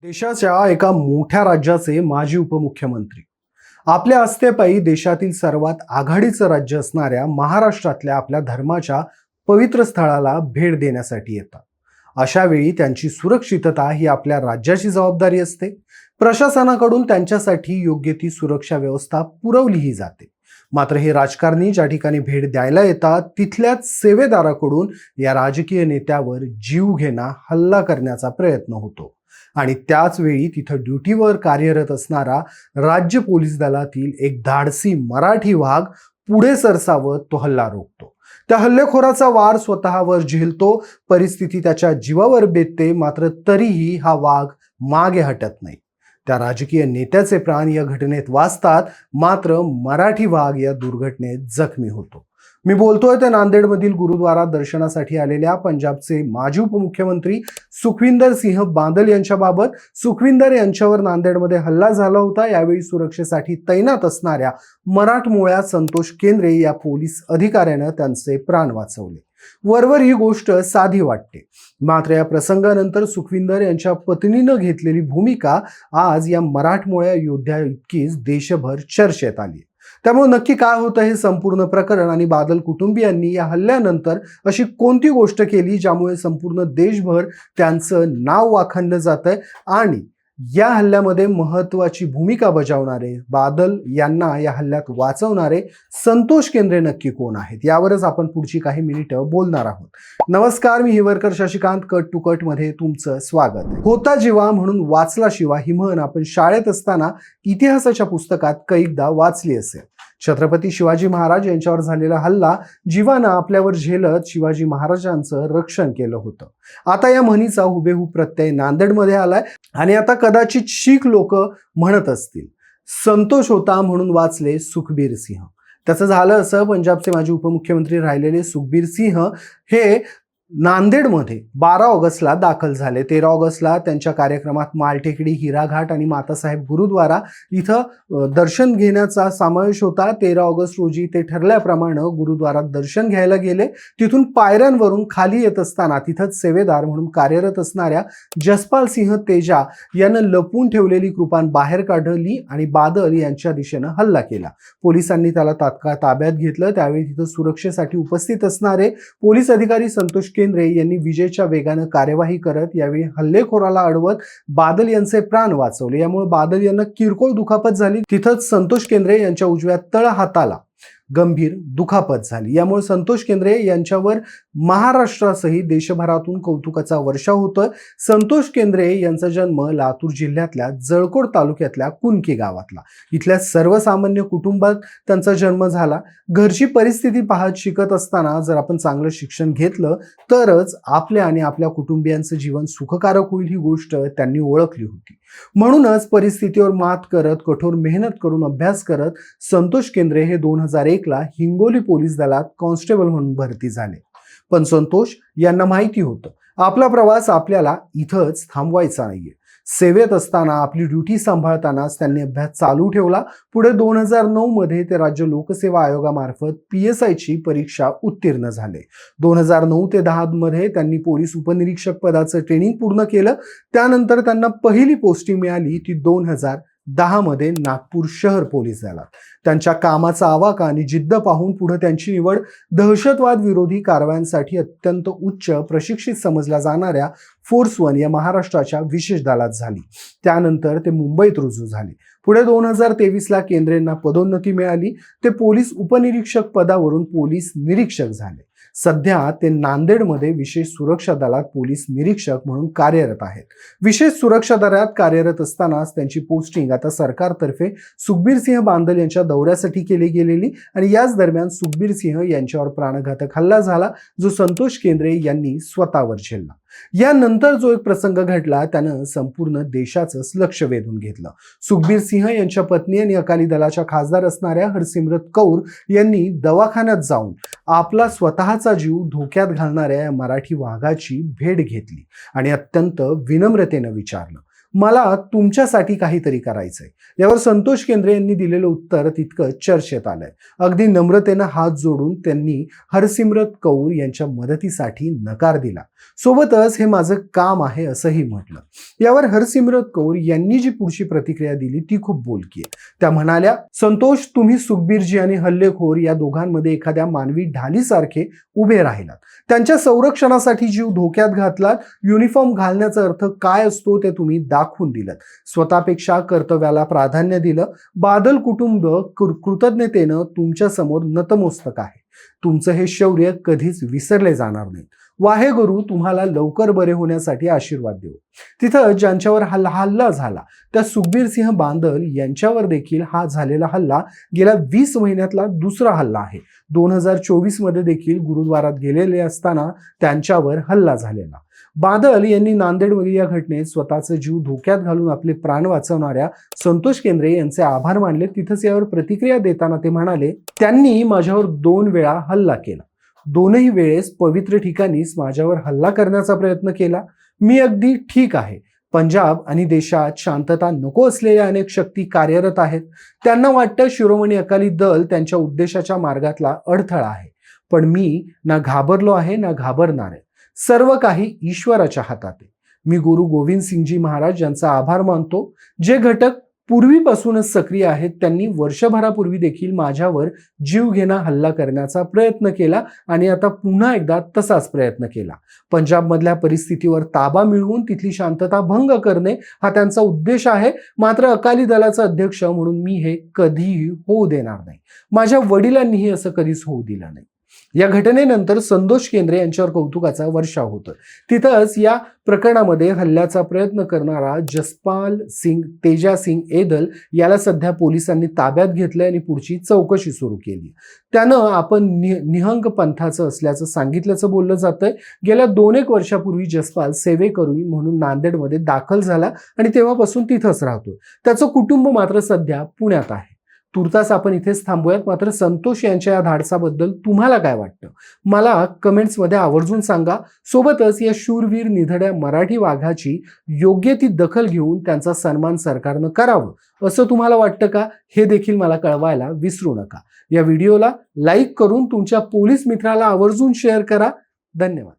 देशाच्या एका मोठ्या राज्याचे माजी उपमुख्यमंत्री आपल्या अस्तेपायी देशातील सर्वात आघाडीचं राज्य असणाऱ्या महाराष्ट्रातल्या आपल्या धर्माच्या पवित्र स्थळाला भेट देण्यासाठी येतात. अशा वेळी त्यांची सुरक्षितता ही आपल्या राज्याची जबाबदारी असते. प्रशासनाकडून त्यांच्यासाठी योग्य ती सुरक्षा व्यवस्था पुरवलीही जाते. मात्र हे राजकारणी ज्या ठिकाणी भेट द्यायला येतात तिथल्याच सेवेदाराकडून या राजकीय नेत्यावर जीवघेणा हल्ला करण्याचा प्रयत्न होतो. आणि त्याच वेळी तिथं ड्युटीवर कार्यरत असणारा राज्य पोलीस दलातील एक धाडसी मराठी वाघ पुढे सरसावत तो हल्ला रोखतो. त्या हल्लेखोराचा वार स्वतःवर झेलतो. परिस्थिती त्याच्या जीवावर बेतते, मात्र तरीही हा वाघ मागे हटत नाही. त्या राजकीय नेत्याचे प्राण या घटनेत वाचतात, मात्र मराठी वाघ या दुर्घटनेत जखमी होतो. मी बोलतोय त्या नांदेडमधील गुरुद्वारा दर्शनासाठी आलेल्या पंजाबचे माजी उपमुख्यमंत्री सुखविंदर सिंह बादल यांच्याबाबत. सुखविंदर यांच्यावर नांदेडमध्ये हल्ला झाला होता. यावेळी सुरक्षेसाठी तैनात असणाऱ्या मराठमोळ्या संतोष केंद्रे या पोलीस अधिकाऱ्यानं त्यांचे प्राण वाचवले. वरवर ही गोष्ट साधी वाटते, मात्र या प्रसंगानंतर सुखविंदर यांच्या पत्नीनं घेतलेली भूमिका आज या मराठमोळ्या योद्ध्या इतकीच देशभर चर्चेत आली. त्यामुळे नक्की काय होतं हे संपूर्ण प्रकरण आणि बादल कुटुंबियांनी या हल्ल्यानंतर अशी कोणती गोष्ट केली ज्यामुळे संपूर्ण देशभर त्यांचं नाव वाखाणलं जातंय आणि या हल्ल्यामध्ये महत्वाची भूमिका बजावणारे, बादल यांना या हल्ल्यात वाचवणारे संतोष केंद्रे नक्की कोण आहेत, यावरच आपण पुढची काही मिनिटं बोलणार आहोत. नमस्कार, मी Hivarkar Shashikant. Cut to cut मध्ये तुमचं स्वागत. होता जीवा म्हणून वाचला शिवा ही म्हण आपण शाळेत असताना इतिहासाच्या पुस्तकात कैकदा वाचली असेल. छत्रपती शिवाजी महाराज यांच्यावर झालेला हल्ला जीवानं आपल्यावर झेलत शिवाजी महाराजांचं रक्षण केलं होतं. आता या म्हणीचा हुबेहूब प्रत्यय नांदेडमध्ये आलाय आणि आता कदाचित शीख लोक म्हणत असतील, संतोष होता म्हणून वाचले सुखबीर सिंह. त्याचं झालं असं, पंजाबचे माजी उपमुख्यमंत्री राहिलेले सुखबीर सिंह हे नांदेडमध्ये 12 ऑगस्टला दाखल झाले. 13 ऑगस्टला त्यांच्या कार्यक्रमात मालटेकडी, हिराघाट आणि मातासाहेब गुरुद्वारा इथं दर्शन घेण्याचा समावेश होता. 13 ऑगस्ट रोजी ते ठरल्याप्रमाणे गुरुद्वारात दर्शन घ्यायला गेले. तिथून पायऱ्यांवरून खाली येत असताना तिथंच सेवेदार म्हणून कार्यरत असणाऱ्या जसपाल सिंह तेजा यानं लपवून ठेवलेली कृपान बाहेर काढली आणि बादल यांच्या दिशेनं हल्ला केला. पोलिसांनी त्याला तात्काळ ताब्यात घेतलं. त्यावेळी तिथं सुरक्षेसाठी उपस्थित असणारे पोलीस अधिकारी संतोष केंद्रे यांनी विजेच्या वेगानं कार्यवाही करत यावेळी हल्लेखोराला अडवत बादल यांचे प्राण वाचवले. यामुळे बादल यांना किरकोळ दुखापत झाली. तिथंच संतोष केंद्रे यांच्या उजव्या तळ हाताला गंभीर दुखापत झाली. यामुळे संतोष केंद्रे यांच्यावर महाराष्ट्रासहित देशभरातून कौतुकाचा वर्षाव होतोय. संतोष केंद्रे यांचा जन्म लातूर जिल्ह्यातल्या जळकोट तालुक्यातल्या कुणकी गावातला. इथल्या सर्वसामान्य कुटुंबात त्यांचा जन्म झाला. घरची परिस्थिती पाहत शिकत असताना जर आपण चांगलं शिक्षण घेतलं तरच आपल्या आणि आपल्या कुटुंबियांचं जीवन सुखकारक होईल ही गोष्ट त्यांनी ओळखली होती. म्हणूनच परिस्थितीवर मात करत कठोर मेहनत करून अभ्यास करत संतोष केंद्रे हे 2001 ला हिंगोली पोलीस दलात कॉन्स्टेबल म्हणून भरती झाले. पण संतोष यांना माहिती होतं आपला प्रवास आपल्याला इथंच थांबवायचा नाहीये. सेवेत असताना आपली ड्युटी सांभाळतानाच त्यांनी अभ्यास चालू ठेवला. पुढे 2009 मध्ये ते राज्य लोकसेवा आयोगामार्फत PSI ची परीक्षा उत्तीर्ण झाले. 2009 ते 10 मध्ये त्यांनी पोलीस उपनिरीक्षक पदाचं ट्रेनिंग पूर्ण केलं. त्यानंतर त्यांना पहिली पोस्टिंग मिळाली ती 2010 मध्ये नागपूर शहर पोलीस दलात. त्यांच्या कामाचा आवाका आणि जिद्द पाहून पुढे त्यांची निवड दहशतवाद विरोधी कारवायांसाठी अत्यंत उच्च प्रशिक्षित समजल्या जाणाऱ्या फोर्स 1 या महाराष्ट्राच्या विशेष दलात झाली. त्यानंतर ते मुंबईत रुजू झाले. पुढे 2023 ला केंद्रेंना पदोन्नती मिळाली. ते पोलीस उपनिरीक्षक पदावरून पोलीस निरीक्षक झाले. सध्या ते नांदेडमध्ये विशेष सुरक्षा दलात पोलीस निरीक्षक म्हणून कार्यरत आहेत. विशेष सुरक्षा दलात कार्यरत असतानाच त्यांची पोस्टिंग आता सरकारतर्फे सुखबीर सिंह बादल यांच्या दौऱ्यासाठी केली गेलेली आणि याच दरम्यान सुखबीर सिंह यांच्यावर प्राणघातक हल्ला झाला, जो संतोष केंद्रे यांनी स्वतःवर झेलला. यानंतर जो एक प्रसंग घडला त्यानं संपूर्ण देशाचंच लक्ष वेधून घेतलं. सुखबीर सिंह यांच्या पत्नी आणि अकाली दलाच्या खासदार असणाऱ्या हरसिमरत कौर यांनी दवाखान्यात जाऊन आपला स्वतःचा जीव धोक्यात घालणाऱ्या या मराठी वाघाची भेट घेतली आणि अत्यंत विनम्रतेनं विचारलं, मला तुमच्यासाठी काहीतरी करायचंय. यावर संतोष केंद्रे यांनी दिलेलं उत्तर तितकं चर्चेत आलंय. अगदी नम्रतेनं हात जोडून त्यांनी हरसिमरत कौर यांच्या मदतीसाठी नकार दिला. सोबतच हे माझं काम आहे असंही म्हटलं. यावर हरसिमरत कौर यांनी जी पुढची प्रतिक्रिया दिली ती खूप बोलकी आहे. त्या म्हणाल्या, संतोष, तुम्ही सुखबीरजी आणि हल्लेखोर या दोघांमध्ये एखाद्या मानवी ढालीसारखे उभे राहिलात. त्यांच्या संरक्षणासाठी जीव धोक्यात घातलात. युनिफॉर्म घालण्याचा अर्थ काय असतो ते तुम्ही दाखवून दिलं. स्वतःपेक्षा कर्तव्याला प्राधान्य दिलं. बादल कुटुंब कृतज्ञतेनं तुमच्या समोर नतमस्तक आहे. तुमचं हे शौर्य कधीच विसरले जाणार नाही. वाहेगुरु तुम्हाला लवकर बरे होण्यासाठी आशीर्वाद देऊ. तिथं ज्यांच्यावर हल्ला झाला त्या सुखबीरसिंह बांदल यांच्यावर देखील हा झालेला हल्ला गेल्या 20 महिन्यातला दुसरा हल्ला आहे. 2024 मध्ये देखील गुरुद्वारात गेलेले असताना त्यांच्यावर हल्ला झालेला. बादल यांनी नांदेडमधील या घटनेत स्वतःचा जीव धोक्यात घालून आपले प्राण वाचवणाऱ्या संतोष केंद्रे यांचे आभार मानले. तिथंच यावर प्रतिक्रिया देताना ते म्हणाले, त्यांनी माझ्यावर 2 वेळा हल्ला केला. दोनही वेळेस पवित्र ठिकाणीच माझ्यावर हल्ला करण्याचा प्रयत्न केला. मी अगदी ठीक आहे. पंजाब आणि देशात शांतता नको असलेल्या अनेक शक्ती कार्यरत आहेत. त्यांना वाटतं शिरोमणी अकाली दल त्यांच्या उद्देशाच्या मार्गातला अडथळा आहे. पण मी ना घाबरलो आहे ना घाबरणार आहे. सर्व काही ईश्वराच्या हातात आहे. मी गुरु गोविंद सिंगजी महाराज यांचा आभार मानतो. जे घटक पूर्वीपासूनच सक्रिय आहेत त्यांनी वर्षभरापूर्वी देखील माझ्यावर जीवघेणा हल्ला करण्याचा प्रयत्न केला आणि आता पुन्हा एकदा तसाच प्रयत्न केला. पंजाबमधल्या परिस्थितीवर ताबा मिळवून तिथली शांतता भंग करणे हा त्यांचा उद्देश आहे. मात्र अकाली दलाचा अध्यक्ष म्हणून मी हे कधीही होऊ देणार नाही. माझ्या वडिलांनीही असं कधीच होऊ दिलं नाही. या घटनेनंतर संतोष केंद्रे यांच्यावर कौतुकाचा वर्षाव होतो. तिथंच या प्रकरणामध्ये हल्ल्याचा प्रयत्न करणारा जसपाल सिंग तेजा सिंग एदल याला सध्या पोलिसांनी ताब्यात घेतलंय आणि पुढची चौकशी सुरू केली. त्यानं आपण निहंग पंथाचं असल्याचं सांगितल्याचं बोललं जातंय. गेल्या 2-1 वर्षापूर्वी जसपाल सेवेकरू म्हणून नांदेडमध्ये दाखल झाला आणि तेव्हापासून तिथंच राहतोय. त्याचं कुटुंब मात्र सध्या पुण्यात आहे. तुर्तास आपण इथेच थांबूयात. मात्र संतोष यांच्या या धाडसाबद्दल तुम्हाला काय वाटतं मला कमेंट्समध्ये आवर्जून सांगा. सोबतच या शूरवीर निधड्या मराठी वाघाची योग्य ती दखल घेऊन त्यांचा सन्मान सरकारनं करावं असं तुम्हाला वाटतं का हे देखील मला कळवायला विसरू नका. या व्हिडिओला लाईक करून तुमच्या पोलीस मित्राला आवर्जून शेअर करा. धन्यवाद.